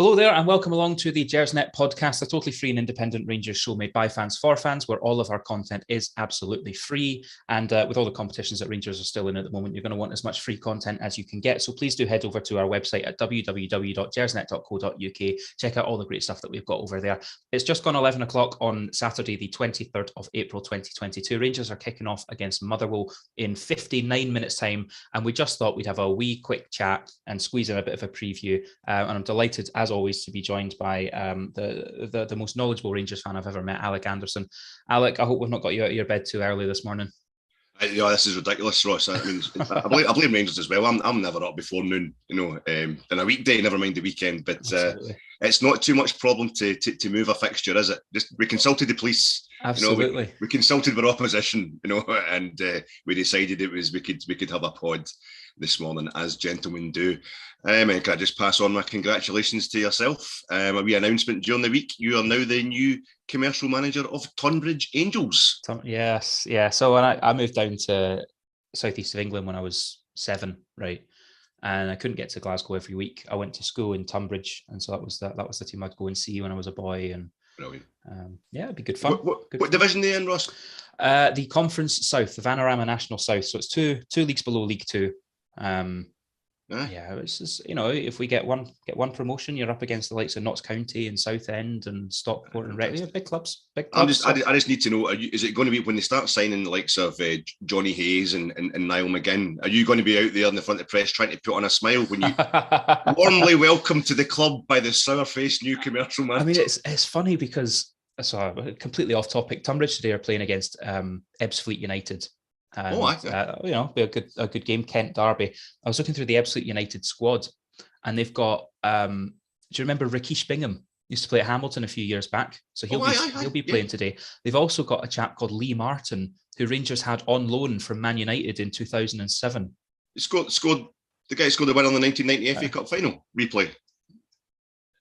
Hello there and welcome along to the Gersnet Podcast, a totally free and independent Rangers show made by fans for fans, where all of our content is absolutely free. And with all the competitions that Rangers are still in at the moment, you're going to want as much free content as you can get. So please do head over to our website at www.gersnet.co.uk. Check out all the great stuff that we've got over there. It's just gone 11 o'clock on Saturday, the 23rd of April, 2022. Rangers are kicking off against Motherwell in 59 minutes time. And we just thought we'd have a wee quick chat and squeeze in a bit of a preview. And I'm delighted, as always, to be joined by the most knowledgeable Rangers fan I've ever met, Alec Anderson. Alec, I hope we've not got you out of your bed too early this morning. This is ridiculous, Ross. I mean, I blame Rangers as well. I'm never up before noon, in a weekday, never mind the weekend. But it's not too much problem to move a fixture, is it? Just we consulted the police. Absolutely. We consulted our opposition, and we decided we could have a pod this morning, as gentlemen do. And can I just pass on my congratulations to yourself? A wee announcement during the week. You are now the new commercial manager of Tonbridge Angels. Yes, yeah. So when I moved down to southeast of England when I was 7, right, and I couldn't get to Glasgow every week. I went to school in Tonbridge, and so that was the team I'd go and see when I was a boy. And brilliant. It'd be good fun. What division are they in, Ross? The Conference South, the Vanarama National South. So it's two leagues below League Two. It's just, if we get one promotion, you're up against the likes of Notts County and Southend and Stockport and Wrexham. Big clubs. I just need to know: is it going to be when they start signing the likes of Johnny Hayes and Niall McGinn? Are you going to be out there in the front of the press trying to put on a smile when you warmly welcome to the club by the sour-faced new commercial manager? I mean, it's funny because completely off topic. Tonbridge today are playing against Ebbsfleet United. Be a good game. Kent Derby. I was looking through the Ebbsfleet United squad, and they've got. Do you remember Rakesh Bingham? Used to play at Hamilton a few years back, so he'll be playing today. They've also got a chap called Lee Martin, who Rangers had on loan from Man United in 2007. He scored the guy who scored the win on the 1990 FA Cup final. Replay.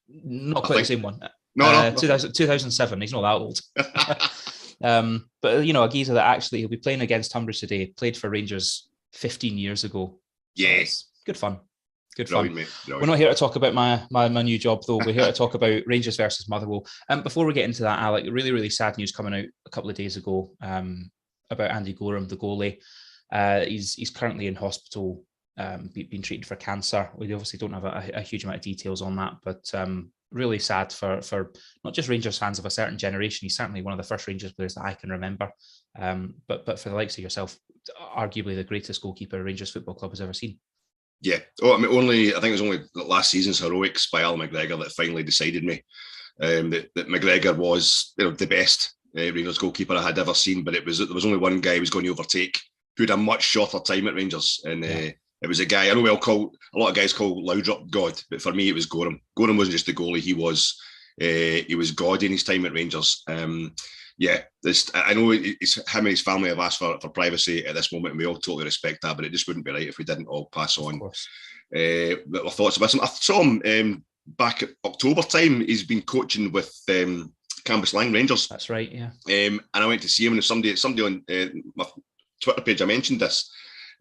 Not quite the same one. No. 2007. He's not that old. But a geezer that actually he'll be playing against Tonbridge today, played for Rangers 15 years ago. Yes. Good fun. Brilliant. We're not here to talk about my new job, though. We're here to talk about Rangers versus Motherwell. Before we get into that, Alec, really, really sad news coming out a couple of days ago about Andy Gorham, the goalie. He's currently in hospital, being treated for cancer. We obviously don't have a huge amount of details on that, but really sad for not just Rangers fans of a certain generation. He's certainly one of the first Rangers players that I can remember. But for the likes of yourself, arguably the greatest goalkeeper Rangers Football Club has ever seen. Yeah. I think it was only last season's heroics by Al McGregor that finally decided me that McGregor was the best Rangers goalkeeper I had ever seen. But there was only one guy who was going to overtake, who had a much shorter time at Rangers, and it was a guy I know a lot of guys call Laudrup God, but for me it was Gorham. Gorham wasn't just a goalie; he was God in his time at Rangers. I know him and his family have asked for privacy at this moment, and we all totally respect that. But it just wouldn't be right if we didn't all pass on our thoughts about him. I saw him back at October time. He's been coaching with Cambus Lang Rangers. That's right, yeah. And I went to see him, and somebody on my Twitter page, I mentioned this.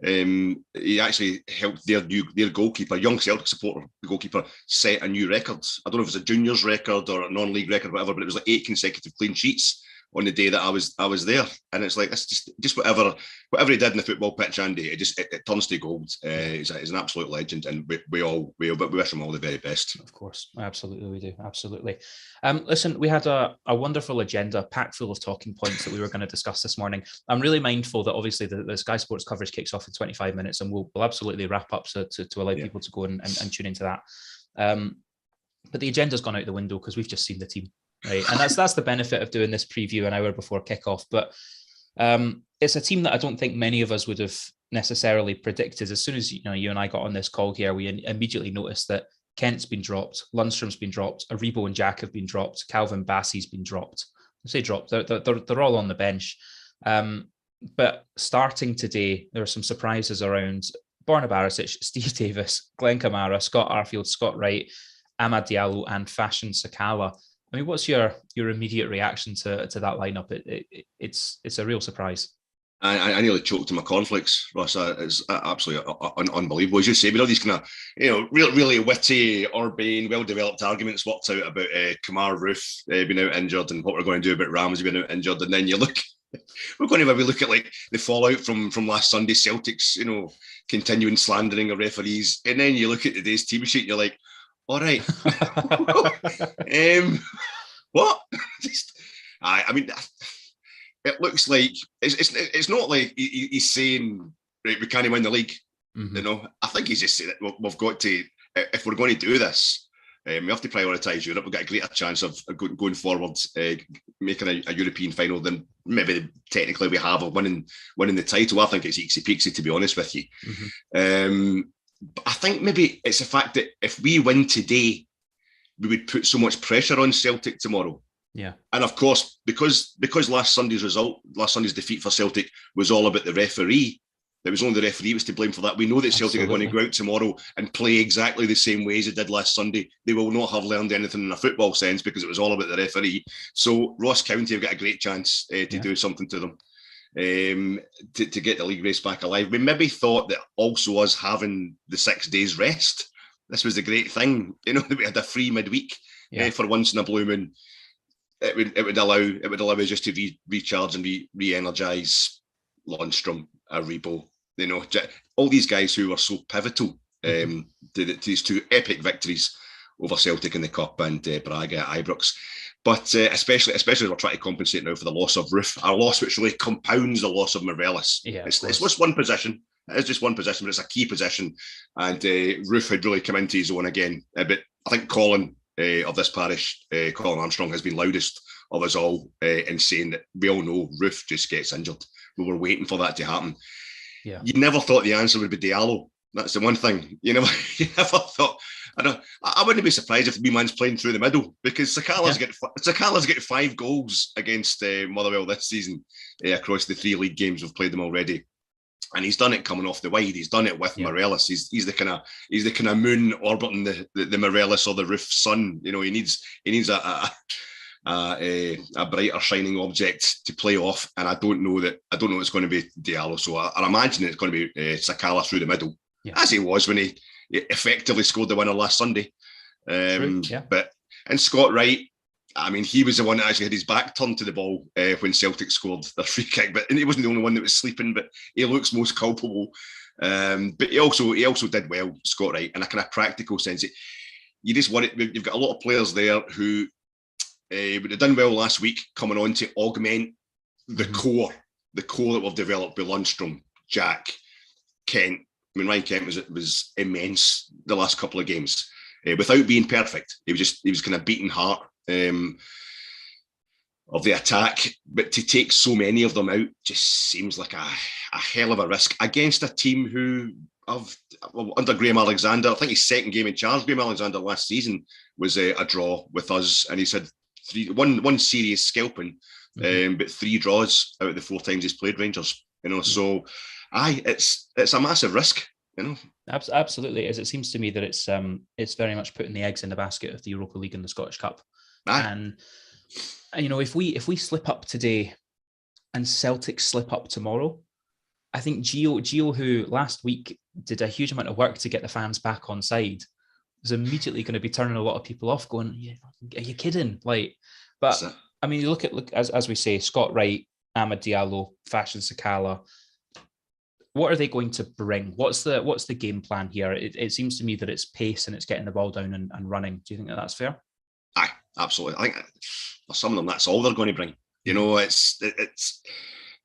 He actually helped their goalkeeper, young Celtic supporter, the goalkeeper, set a new record. I don't know if it's a juniors record or a non-league record, or whatever, but it was like 8 consecutive clean sheets on the day that I was there. And it's like, it's just whatever he did in the football pitch, Andy, it turns to gold. He's an absolute legend, and we wish him all the very best. Of course, absolutely, we do, absolutely. Listen, we had a wonderful agenda packed full of talking points that we were going to discuss this morning. I'm really mindful that obviously the Sky Sports coverage kicks off in 25 minutes, and we'll absolutely wrap up to allow people to go and tune into that. But the agenda's gone out the window because we've just seen the team. Right, and that's the benefit of doing this preview an hour before kickoff. But it's a team that I don't think many of us would have necessarily predicted. As soon as you and I got on this call here, we immediately noticed that Kent's been dropped, Lundstrom's been dropped, Aribo and Jack have been dropped, Calvin Bassey's been dropped. I say dropped; they're all on the bench. But starting today, there are some surprises around Borna Barisic, Steve Davis, Glenn Kamara, Scott Arfield, Scott Wright, Amad Diallo, and Fashion Sakala. I mean, what's your immediate reaction to that lineup? It's a real surprise. I nearly choked in my cornflakes, Ross. It's absolutely unbelievable. As you say, we know these kind of, really witty, urbane, well-developed arguments worked out about Kamar Roof being out injured and what we're going to do about Ramsey being out injured. And then you look, we're going to maybe look at like the fallout from last Sunday, Celtic's, continuing slandering of referees. And then you look at today's team sheet and you're like, all right, what? I mean, it looks like it's not like he's saying, right, we can't win the league. Mm-hmm. I think he's just saying that we've got to, if we're going to do this, we have to prioritise Europe. We've got a greater chance of going forward, making a European final than maybe technically we have of winning the title. I think it's easy peasy, to be honest with you. Mm-hmm. But I think maybe it's the fact that if we win today, we would put so much pressure on Celtic tomorrow. Yeah. And of course, because last Sunday's defeat for Celtic was all about the referee, it was only the referee was to blame for that. We know that Celtic are going to go out tomorrow and play exactly the same way as they did last Sunday. They will not have learned anything in a football sense because it was all about the referee. So Ross County have got a great chance to do something to them, to get the league race back alive. We maybe thought that also us having the 6 days rest, this was the great thing, that we had a free midweek for once in a blue moon. It would allow us just to recharge and re-energise Lundstrom, Aribo, all these guys who were so pivotal to these 2 epic victories over Celtic in the Cup and Braga at Ibrox. But especially we're trying to compensate now for the loss of Roof, our loss which really compounds the loss of Morelos. Yeah, it's just one position. It is just one position, but it's a key position. And Roof had really come into his own again. But I think Colin of this parish, Colin Armstrong, has been loudest of us all in saying that we all know Roof just gets injured. We were waiting for that to happen. Yeah. You never thought the answer would be Diallo. That's the one thing. You never thought. I wouldn't be surprised if the wee man's playing through the middle because Sakala's got 5 goals against Motherwell this season across the 3 league games. We've played them already. And he's done it coming off the wide. He's done it with Morelos. He's the kind of moon orbiting the Morelos or the Roof sun. He needs a brighter shining object to play off. And I don't know it's going to be Diallo. So I imagine it's going to be Sakala through the middle, as he was when he effectively scored the winner last Sunday. But and Scott Wright, I mean, he was the one that actually had his back turned to the ball when Celtic scored their free kick, but he wasn't the only one that was sleeping, but he looks most culpable. But he also did well, Scott Wright, in a kind of practical sense. You just worry, you've got a lot of players there who would have done well last week, coming on to augment the core that we've developed with Lundstrom, Jack, Kent. I mean, Ryan Kent was immense the last couple of games. Without being perfect, he was kind of beating heart of the attack, but to take so many of them out just seems like a hell of a risk against a team who under Graham Alexander. I think his second game in charge, Graham Alexander last season, was a draw with us, and he's had one serious scalping, but 3 draws out of the 4 times he's played Rangers. So it's a massive risk. Absolutely is. It seems to me that it's very much putting the eggs in the basket of the Europa League and the Scottish Cup. And if we slip up today and Celtic slip up tomorrow, I think Gio, who last week did a huge amount of work to get the fans back on side, is immediately going to be turning a lot of people off, going, "Are you kidding?" But I mean, you look as we say, Scott Wright, Amad Diallo, Fashion Sakala. What are they going to bring? What's the game plan here? It seems to me that it's pace and it's getting the ball down and running. Do you think that's fair? Aye, absolutely. I think for some of them, that's all they're going to bring. It's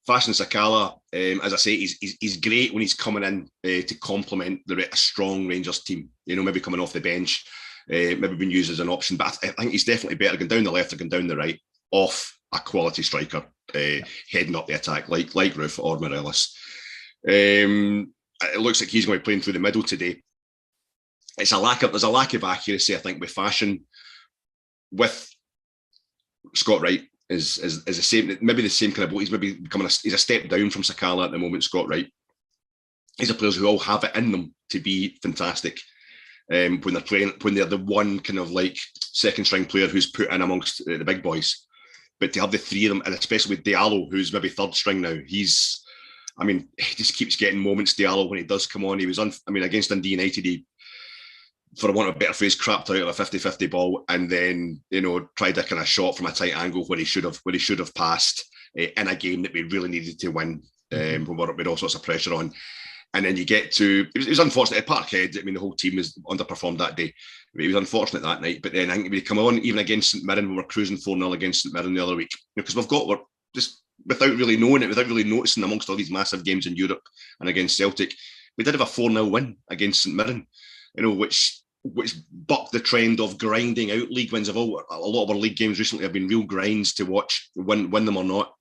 Fashion Sakala. As I say, he's great when he's coming in to complement a strong Rangers team. Maybe coming off the bench, maybe being used as an option. But I think he's definitely better going down the left or going down the right off a quality striker heading up the attack like Roof or Morelos. It looks like he's going to be playing through the middle today. There's a lack of accuracy, I think, with Fashion. With Scott Wright is the same, maybe the same kind of boat. He's maybe he's a step down from Sakala at the moment. Scott Wright. These are players who all have it in them to be fantastic when they're playing, when they're the one kind of like second string player who's put in amongst the big boys. But to have the 3 of them, and especially with Diallo, who's maybe third string now, he's I mean, he just keeps getting moments, Diallo, when he does come on. He was against Dundee United, he, for want of a better phrase, crapped out of a 50-50 ball, and then, tried a kind of shot from a tight angle where he should have passed in a game that we really needed to win, with all sorts of pressure on. And then you get to, it was unfortunate at Parkhead. I mean, the whole team was underperformed that day. It was unfortunate that night. But then I think we come on, even against St Mirren, we were cruising 4-0 against St Mirren the other week. Because we're just, without really knowing it, without really noticing amongst all these massive games in Europe and against Celtic, we did have a 4-0 win against St Mirren, which bucked the trend of grinding out league wins. A lot of our league games recently have been real grinds to watch, win them or not.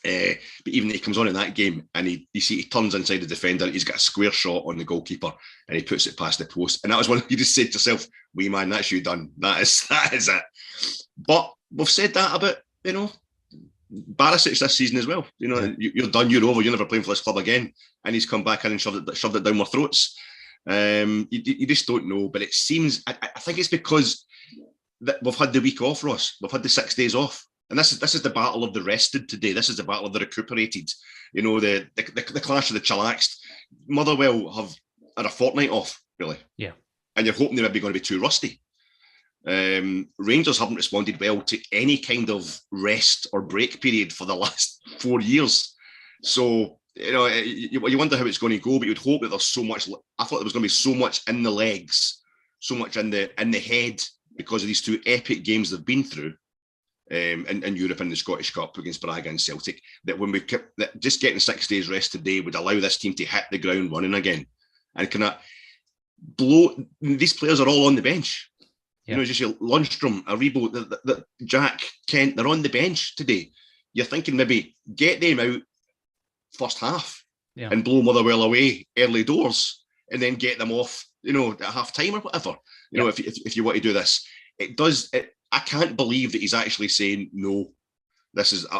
But even he comes on in that game and he turns inside the defender, he's got a square shot on the goalkeeper and he puts it past the post. And that was when you just said to yourself, "Wee man, that's you done. That is it." But we've said that about, Barisic this season as well. You're done, you're over, you're never playing for this club again. And he's come back in and shoved it down our throats. You just don't know. But it seems, I think it's because we've had the week off, Ross. We've had the 6 days off. And this is the battle of the rested today. This is the battle of the recuperated. The clash of the chillaxed. Motherwell have had a fortnight off, really. Yeah. And you're hoping they're maybe going to be too rusty. Rangers haven't responded well to any kind of rest or break period for the last 4 years. So, you wonder how it's going to go, but you'd hope that there's so much. I thought there was going to be so much in the legs, so much in the head because of these two epic games they've been through. In Europe and the Scottish Cup against Braga and Celtic, that just getting 6 days rest today would allow this team to hit the ground running again, and kind of blow. These players are all on the bench. Yeah. Just your Lundstrom, Aribo, Jack, Kent, they're on the bench today. You're thinking maybe get them out first half and blow Motherwell away early doors, and then get them off, at half time or whatever. If you want to do this, it does it. I can't believe that he's actually saying, no,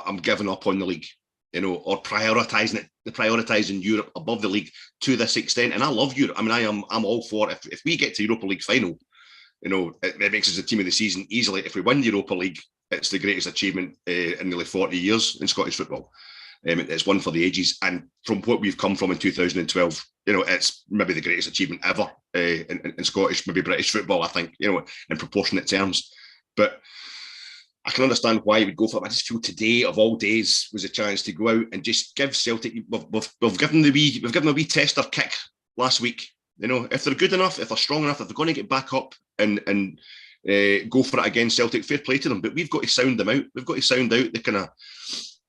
I'm giving up on the league, or prioritising Europe above the league to this extent. And I love Europe. I mean, I'm all for it. If we get to Europa League final, it makes us the team of the season easily. If we win the Europa League, it's the greatest achievement in nearly 40 years in Scottish football. It's one for the ages. And from what we've come from in 2012, it's maybe the greatest achievement ever in Scottish, maybe British football, I think, in proportionate terms. But I can understand why he would go for it. I just feel today, of all days, was a chance to go out and just give Celtic. We've given a wee tester kick last week. If they're good enough, if they're strong enough, if they're going to get back up and go for it against Celtic, fair play to them. But we've got to sound them out. We've got to sound out the kind of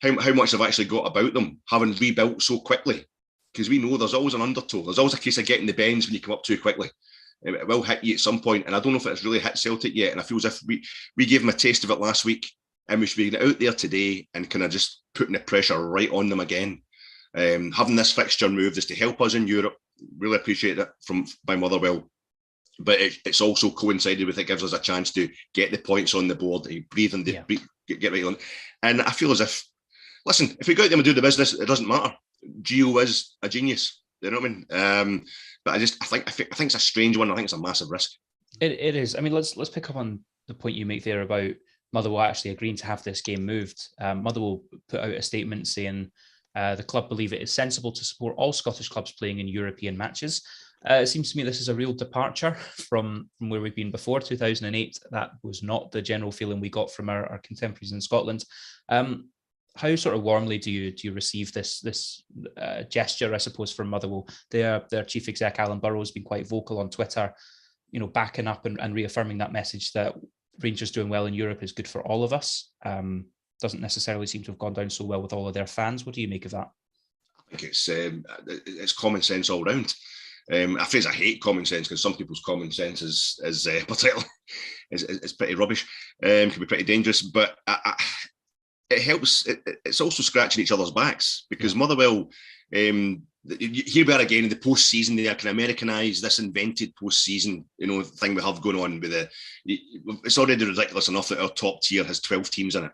how much they've actually got about them, having rebuilt so quickly. Because we know there's always an undertow. There's always a case of getting the bends when you come up too quickly. It will hit you at some point, and I don't know if it's really hit Celtic yet. And I feel as if we gave them a taste of it last week, and we should be out there today and kind of just putting the pressure right on them again. Having this fixture moved is to help us in Europe. Really appreciate it by Motherwell, but it's also coincided with it gives us a chance to get the points on the board, breathe and get right on. And I feel as if, listen, if we go out there and do the business, it doesn't matter. Gio is a genius. You know what I mean? But I think it's a strange one. I think it's a massive risk. It is. I mean, let's pick up on the point you make there about Motherwell actually agreeing to have this game moved. Motherwell put out a statement saying the club believe it is sensible to support all Scottish clubs playing in European matches. It seems to me this is a real departure from where we've been before 2008. That was not the general feeling we got from our contemporaries in Scotland. How sort of warmly do you receive this gesture, I suppose, from Motherwell? Their chief exec, Alan Burrow, has been quite vocal on Twitter, backing up and reaffirming that message that Rangers doing well in Europe is good for all of us. Doesn't necessarily seem to have gone down so well with all of their fans. What do you make of that? I think it's common sense all round. I phrase I hate common sense because some people's common sense is particularly is pretty rubbish. Can be pretty dangerous, but it helps. It's also scratching each other's backs because Motherwell, here we are again in the post-season. They can Americanise this invented post-season, thing we have going on with it's already ridiculous enough that our top tier has 12 teams in it,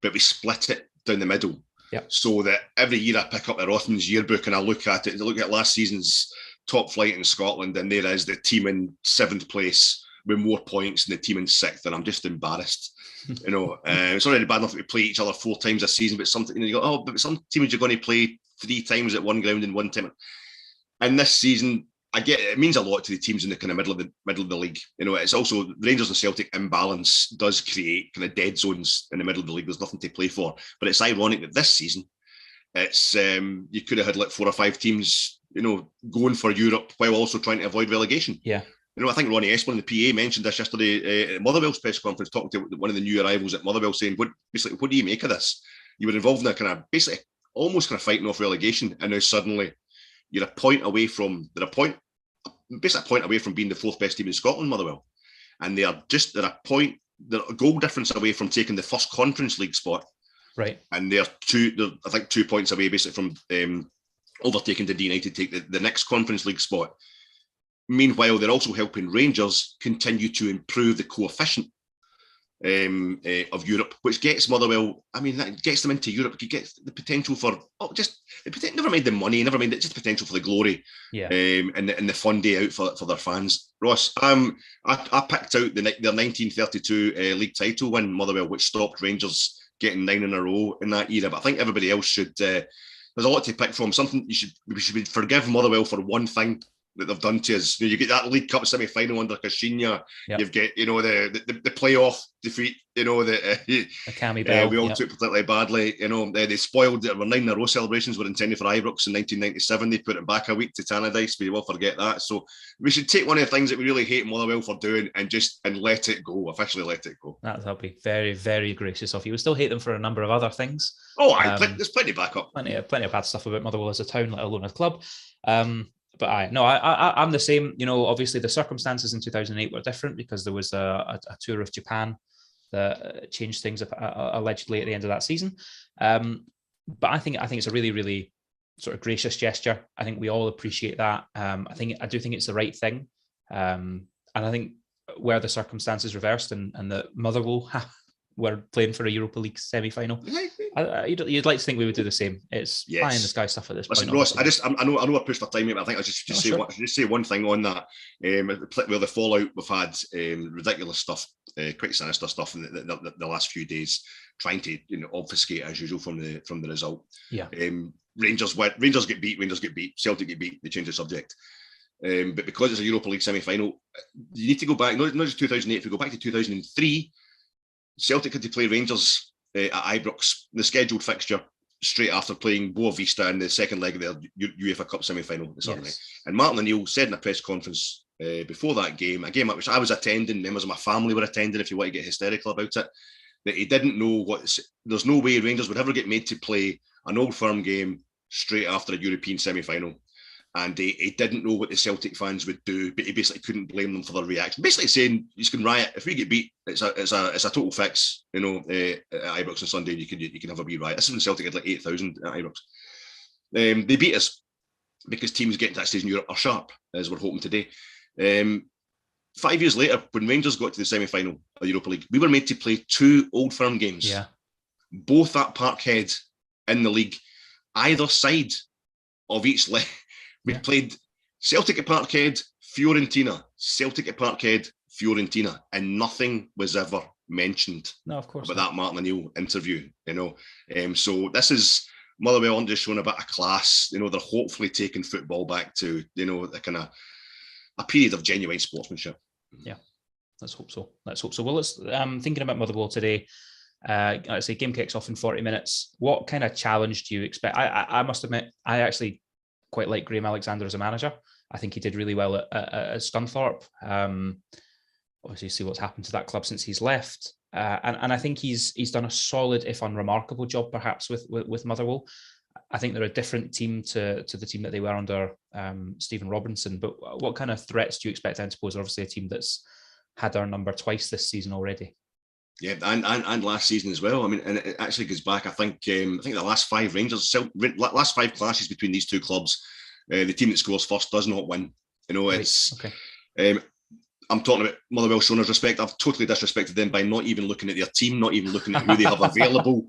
but we split it down the middle. Yep. So that every year I pick up the Rothman's yearbook and I look at last season's top flight in Scotland, and there is the team in 7th place with more points than the team in 6th, and I'm just embarrassed. It's already bad enough that we play each other 4 times a season, but something you go, but some teams you're going to play 3 times at one ground in one time. And this season, I get it means a lot to the teams in the kind of middle of the league. You know, it's also the Rangers and Celtic imbalance does create kind of dead zones in the middle of the league. There's nothing to play for. But it's ironic that this season, it's you could have had like 4 or 5 teams, you know, going for Europe while also trying to avoid relegation. Yeah. You know, I think Ronnie Esplin, the PA, mentioned this yesterday at Motherwell's press conference, talking to one of the new arrivals at Motherwell, saying, "What do you make of this? You were involved in a kind of basically almost kind of fighting off relegation, and now suddenly you're a point away from a point away from being the 4th best team in Scotland, Motherwell, and they're a goal difference away from taking the first Conference League spot, right? And they're 2 points away basically from overtaking Dundee United to take the next Conference League spot." Meanwhile, they're also helping Rangers continue to improve the coefficient of Europe, which gets Motherwell. I mean, that gets them into Europe. It gets the potential for never mind the money, never mind just the potential for the glory, and the fun day out for their fans. Ross, I picked out their 1932 league title win, Motherwell, which stopped Rangers getting 9 in a row in that era. But I think everybody else should. There's a lot to pick from. Something we should forgive Motherwell for one thing that they've done to us. You get that League Cup semi-final under Kashinya. Yep. You've got, you know, the playoff defeat, you know, the Cammy Bell. We all took particularly badly. You know, they spoiled it. 9 in a row celebrations were intended for Ibrox in 1997. They put it back a week to Tannadice. We will forget that. So we should take one of the things that we really hate Motherwell for doing and let it go. Officially let it go. That'll be very, very gracious of you. We still hate them for a number of other things. Oh, there's plenty back up. Plenty of bad stuff about Motherwell as a town, let alone a club. But I'm the same. You know, obviously the circumstances in 2008 were different because there was a tour of Japan that changed things allegedly at the end of that season. But I think it's a really, really sort of gracious gesture. I think we all appreciate that. I do think it's the right thing. And I think where the circumstances reversed and that Motherwell were playing for a Europa League semi-final, you'd like to think we would do the same. It's pie in the sky stuff at this point. Listen, Ross, I know I pushed for time, but I think I just say one thing on that. Where the fallout we've had, ridiculous stuff, quite sinister stuff in the last few days, trying to obfuscate as usual from the result. Yeah. Rangers get beat. Celtic get beat. They change the subject. But because it's a Europa League semi-final, you need to go back. Not just 2008. If we go back to 2003. Celtic had to play Rangers at Ibrox, the scheduled fixture, straight after playing Boa Vista in the second leg of their UEFA Cup semi-final. Yes. And Martin O'Neill said in a press conference before that game, a game which I was attending, members of my family were attending, if you want to get hysterical about it, that he didn't know there's no way Rangers would ever get made to play an Old Firm game straight after a European semi-final. And he didn't know what the Celtic fans would do, but he basically couldn't blame them for their reaction. Basically saying, you can riot. If we get beat, it's a total fix, at Ibrox on Sunday, you can have a wee riot. This is when Celtic had like 8,000 at Ibrox. They beat us because teams getting to that stage in Europe are sharp, as we're hoping today. 5 years later, when Rangers got to the semi-final of the Europa League, we were made to play 2 Old Firm games. Yeah. Both at Parkhead in the league, either side of each leg. We played Celtic at Parkhead, Fiorentina, Celtic at Parkhead, Fiorentina, and nothing was ever mentioned. No, of course. About that Martin O'Neill interview, So this is Motherwell just showing a bit of class. They're hopefully taking football back to a kind of a period of genuine sportsmanship. Yeah, let's hope so. Well, let's thinking about Motherwell today. Like I say, game kicks off in 40 minutes. What kind of challenge do you expect? I must admit, I actually quite like Graham Alexander as a manager. I think he did really well at Scunthorpe. Obviously, see what's happened to that club since he's left, and I think he's done a solid, if unremarkable, job perhaps with Motherwell. I think they're a different team to the team that they were under Stephen Robinson. But what kind of threats do you expect them to pose? Obviously, a team that's had our number twice this season already. Yeah, and last season as well. I mean, and it actually goes back. I think the last 5 last 5 clashes between these two clubs, the team that scores first does not win. It's okay. I'm talking about Motherwell showing us respect. I've totally disrespected them by not even looking at their team, not even looking at who they have available.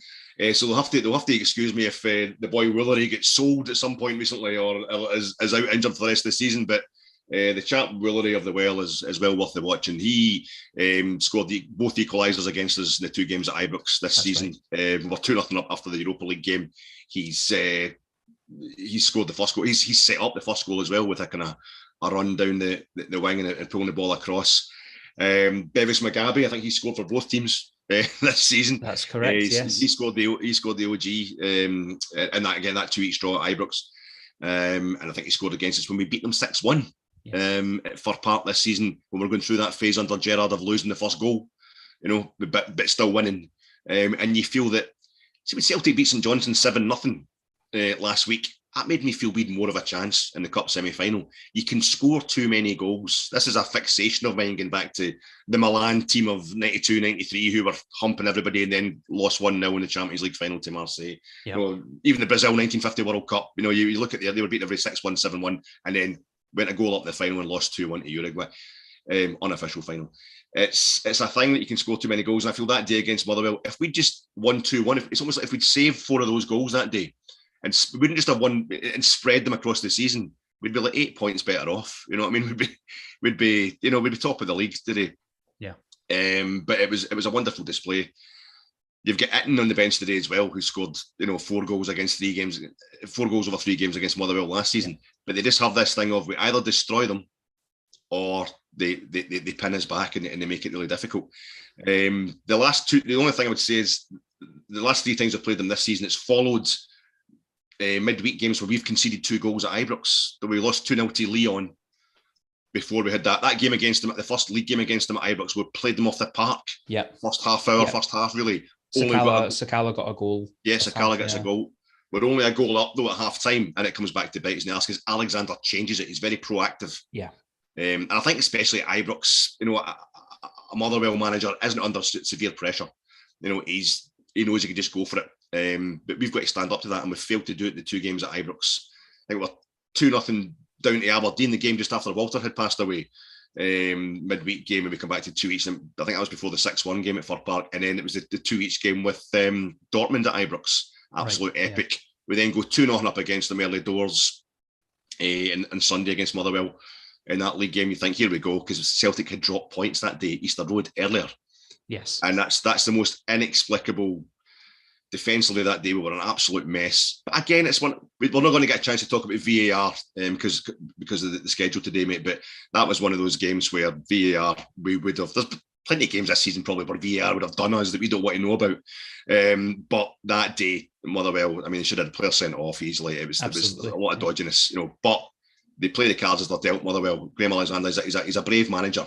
So they'll have to excuse me if the boy Willery gets sold at some point recently or is out injured for the rest of the season, but. The chap Willery of the Well is well worth the watch, and he scored both equalisers against us in the 2 games at Ibrox this season. Right. We were 2-0 up after the Europa League game. He's he scored the first goal. He's set up the first goal as well with a kind of a run down the wing and pulling the ball across. Bevis Mugabe, I think he scored for both teams this season. That's correct. Yes, he scored the OG, and that 2-each draw at Ibrox, and I think he scored against us when we beat them 6-1 at Fir Park this season, when we're going through that phase under Gerrard of losing the first goal, but still winning. And you feel that, see, when Celtic beat St Johnstone 7-0 last week, that made me feel we'd more of a chance in the Cup semi-final. You can score too many goals. This is a fixation of mine, going back to the Milan team of 92, 93, who were humping everybody and then lost 1-0 in the Champions League final to Marseille. Yep. Even the Brazil 1950 World Cup, you look at they were beaten every 6-1, 7-1, and then went a goal up in the final and lost 2-1 to Uruguay, unofficial final. It's a thing that you can score too many goals, and I feel that day against Motherwell, if we just won 2-1, it's almost like if we'd saved 4 of those goals that day, and we wouldn't just have won and spread them across the season, we'd be like 8 points better off. You know what I mean? We'd be top of the league today. Yeah. But it was a wonderful display. You've got Itten on the bench today as well, who scored 4 goals over 3 games against Motherwell last season. Yeah. But they just have this thing of, we either destroy them or they pin us back and they make it really difficult. The only thing I would say is the last 3 times I've played them this season, it's followed midweek games where we've conceded 2 goals at Ibrox. We lost 2-0 to Leon before we had that game against them, the first league game against them at Ibrox. We played them off the park. Yeah. First half really. Sakala got a goal. Yeah, Sakala gets a goal. We're only a goal up though at half time, and it comes back to bite us in the ass because Alexander changes it. He's very proactive. Yeah. And I think especially at Ibrox, a Motherwell manager isn't under severe pressure. He knows he can just go for it. But we've got to stand up to that, and we've failed to do it in the 2 games at Ibrox. I think we're 2-0 down to Aberdeen, the game just after Walter had passed away. Midweek game, and we come back to 2-each. I think that was before the 6-1 game at Fir Park, and then it was the 2-each game with Dortmund at Ibrox. Absolute epic. Yeah. We then go 2-0 up against them early doors on Sunday against Motherwell. In that league game, you think, here we go, because Celtic had dropped points that day, Easter Road, earlier. Yes. And that's the most inexplicable. Defensively that day, we were an absolute mess. But again, we're not going to get a chance to talk about VAR because of the schedule today, mate. But that was one of those games where VAR, we would have. There's plenty of games this season probably where VAR would have done us that we don't want to know about. But that day, Motherwell, they should have had players sent off easily. There was a lot of dodginess, But they play the cards as they're dealt. Motherwell, Graham Alexander, he's a brave manager,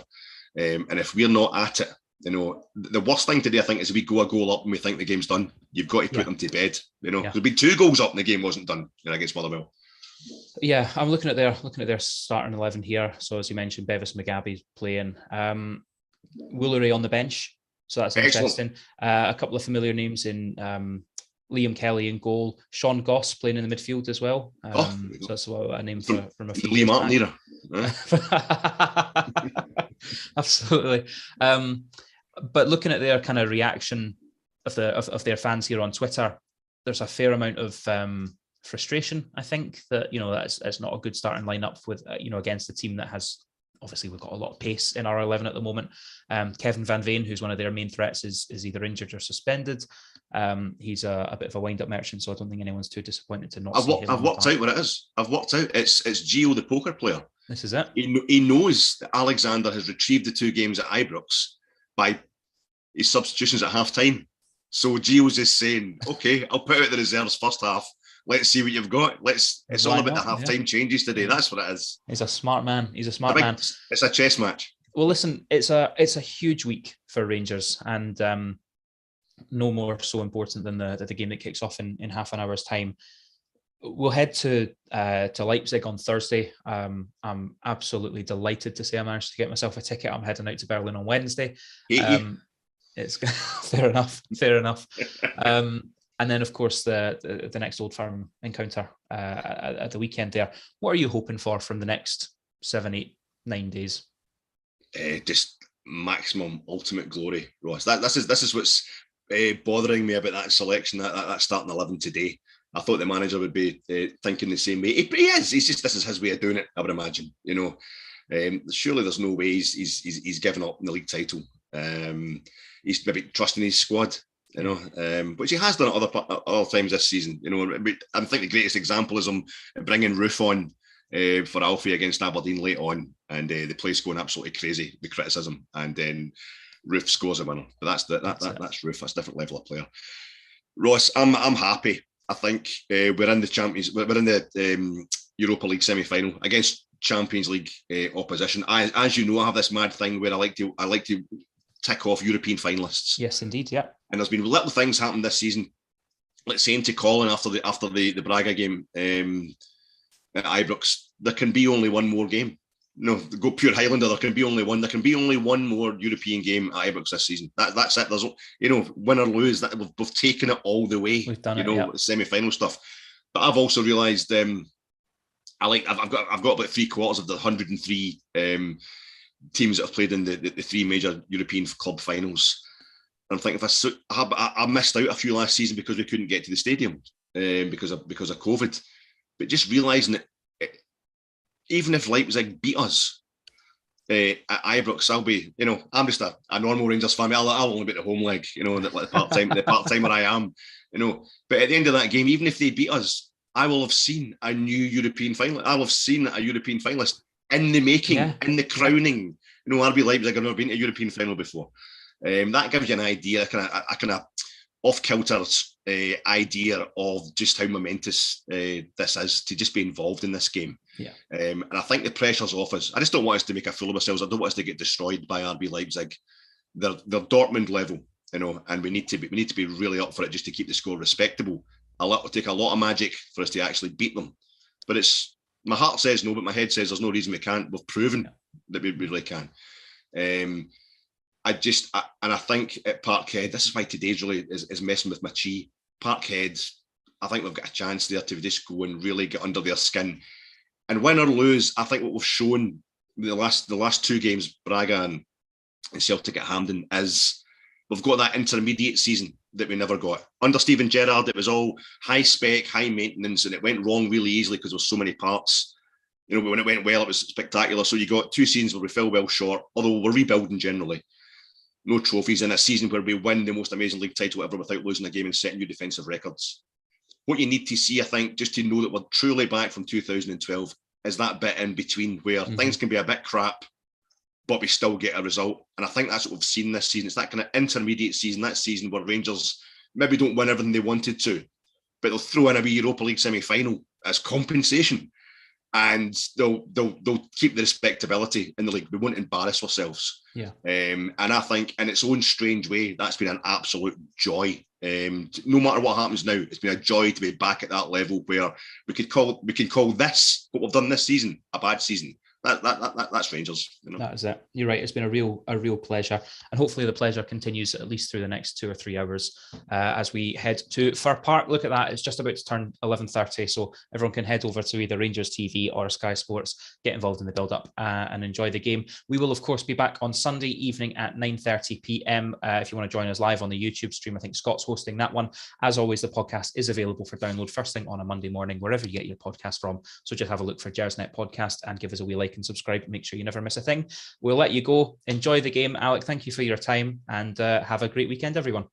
and if we're not at it. The worst thing today, I think, is if we go a goal up and we think the game's done, you've got to put them to bed. There'd be 2 goals up and the game wasn't done against Motherwell. Yeah, I'm looking at their starting 11 here. So as you mentioned, Bevis Mugabe's playing. Woolery on the bench, so that's interesting. A couple of familiar names in Liam Kelly in goal, Sean Goss playing in the midfield as well. So that's a name from a few Liam Martin era. Absolutely. But looking at their kind of reaction of their fans here on Twitter, there's a fair amount of frustration. I think that that's not a good starting lineup with against a team that has. Obviously, we've got a lot of pace in our 11 at the moment. Kevin Van Veen, who's one of their main threats, is either injured or suspended. He's a bit of a wind-up merchant, so I don't think anyone's too disappointed to not see him. I've worked out what it is. It's Gio, the poker player. This is it. He knows that Alexander has retrieved the 2 games at Ibrox by his substitutions at half-time. So Gio's just saying, okay, I'll put out the reserves first half. Let's see what you've got. It's all about the half-time changes today. That's what it is. He's a smart man. It's a chess match. Well, listen, it's a huge week for Rangers, and no more so important than the game that kicks off in half an hour's time. We'll head to Leipzig on Thursday. I'm absolutely delighted to say I managed to get myself a ticket. I'm heading out to Berlin on Wednesday. It's fair enough. And then, of course, the next Old Firm encounter at the weekend there. What are you hoping for from the next 7, 8, 9 days? Just maximum ultimate glory, Ross. This is what's bothering me about that selection, that starting 11 today. I thought the manager would be thinking the same way. He is. This is his way of doing it, I would imagine. Surely there's no way he's given up in the league title. He's maybe trusting his squad. You know, which he has done at other times this season. You know, I think the greatest example is him bringing Roof on for Alfie against Aberdeen late on, and the place going absolutely crazy, the criticism, and then Roof scores a winner. But that's Roof. That's a different level of player. Ross, I'm happy. I think we're in the Europa League semi-final against Champions League opposition. As you know, I have this mad thing where I like to tick off European finalists. Yes, indeed, yeah. And there's been little things happen this season. Let's say to Colin after the Braga game at Ibrox, there can be only one more game. No, go pure Highlander. There can be only one. There can be only one more European game at Ibrox this season. That's it. There's, you know, win or lose, that we've taken it all the way. We've done semi-final stuff. But I've also realised I've got about 3/4 of the 103 teams that have played in the 3 major European club finals. And I'm thinking I missed out a few last season because we couldn't get to the stadium because of COVID. But just realising that even if Leipzig beat us at Ibrox, I'll be, you know, I'm just a normal Rangers fan. I'll only be the home leg, you know, the part-timer I am, you know. But at the end of that game, even if they beat us, I will have seen a new European finalist. I will have seen a European finalist in the making, in the crowning. You know, RB Leipzig have never been to a European final before. That gives you an idea, a kind of off-kilter idea of just how momentous this is to just be involved in this game. Yeah. And I think the pressure's off us. I just don't want us to make a fool of ourselves. I don't want us to get destroyed by RB Leipzig. They're Dortmund level, you know, and we need to be really up for it just to keep the score respectable. It'll take a lot of magic for us to actually beat them. But my heart says no, but my head says there's no reason we can't. We've proven that we really can. I think at Parkhead, this is why today's really is messing with my chi. Parkhead, I think we've got a chance there to just go and really get under their skin. And win or lose, I think what we've shown the last 2 games, Braga and Celtic at Hampden, is we've got that intermediate season that we never got. Under Steven Gerrard, it was all high spec, high maintenance, and it went wrong really easily because there were so many parts. You know, when it went well, it was spectacular. So you got 2 seasons where we fell well short, although we're rebuilding generally. No trophies in a season where we win the most amazing league title ever without losing a game and setting new defensive records. What you need to see, I think, just to know that we're truly back from 2012, is that bit in between where things can be a bit crap, but we still get a result. And I think that's what we've seen this season. It's that kind of intermediate season, that season where Rangers maybe don't win everything they wanted to, but they'll throw in a wee Europa League semi-final as compensation. And they'll keep the respectability in the league. We won't embarrass ourselves. Yeah. And I think in its own strange way, that's been an absolute joy. No matter what happens now, it's been a joy to be back at that level where we can call this, what we've done this season, a bad season. That's Rangers. You know? That is it. You're right. It's been a real pleasure, and hopefully the pleasure continues at least through the next 2 or 3 hours as we head to Fir Park. Look at that; it's just about to turn 11:30, so everyone can head over to either Rangers TV or Sky Sports, get involved in the build-up and enjoy the game. We will, of course, be back on Sunday evening at 9:30 p.m. If you want to join us live on the YouTube stream, I think Scott's hosting that one. As always, the podcast is available for download first thing on a Monday morning, wherever you get your podcast from. So just have a look for Gersnet Podcast and give us a wee like and subscribe. Make sure you never miss a thing. We'll let you go. Enjoy the game. Alec, thank you for your time, and have a great weekend, everyone.